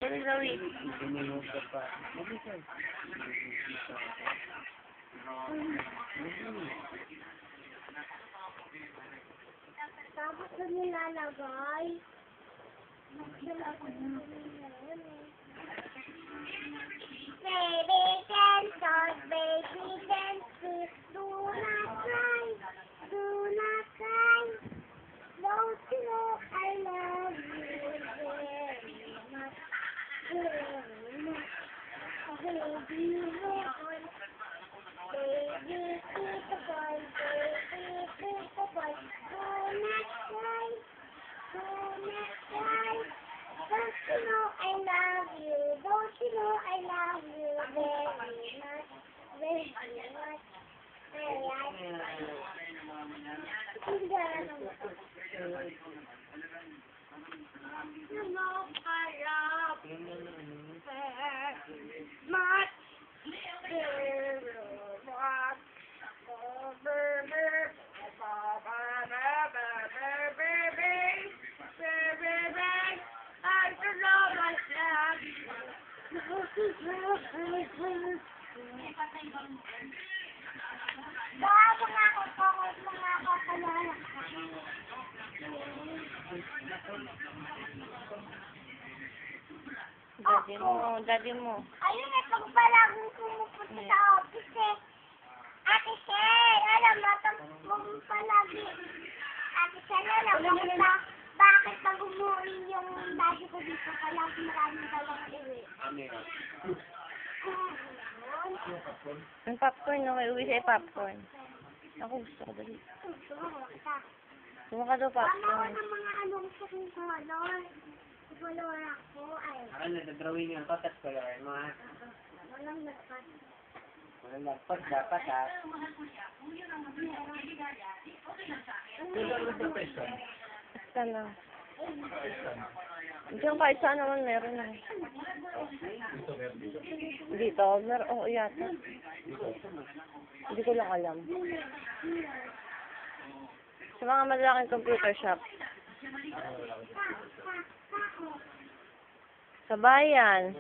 Tuloy Zoe. Minuto pa. Mabuhay. Tapos na nilalagay. Baby dancers, baby dancers, do not cry, do not cry. Don't you know I love you very much, very much. Baby, boy, baby, little boy, baby, little boy, do not cry, do not cry. Don't you know I love you? Don't you know I love you very much, very much? Daddy mo. Ayun, ito palaging pumupunta sa office eh. Ate Shell, alam mo, ito palagi. Ate Shell, alam mo ba, bakit pag umuwi yung daddy ko dito, palagi maraming dalang uwi? Ang popcorn, no? May uwi sa'yo popcorn. Ako gusto ko dali. Gusto ka daw Tama ko popcorn. ng mga anong sa color. Color ako, ay. Ako nagdrawing yung patas ko yun, mga. Walang nagpas. Walang lagpas dapat ha. Basta na. Diyan kahit saan naman meron na. Dito? Meron, oo yata. Hindi ko lang alam. Sa mga malalaking computer shop. Sa bayan.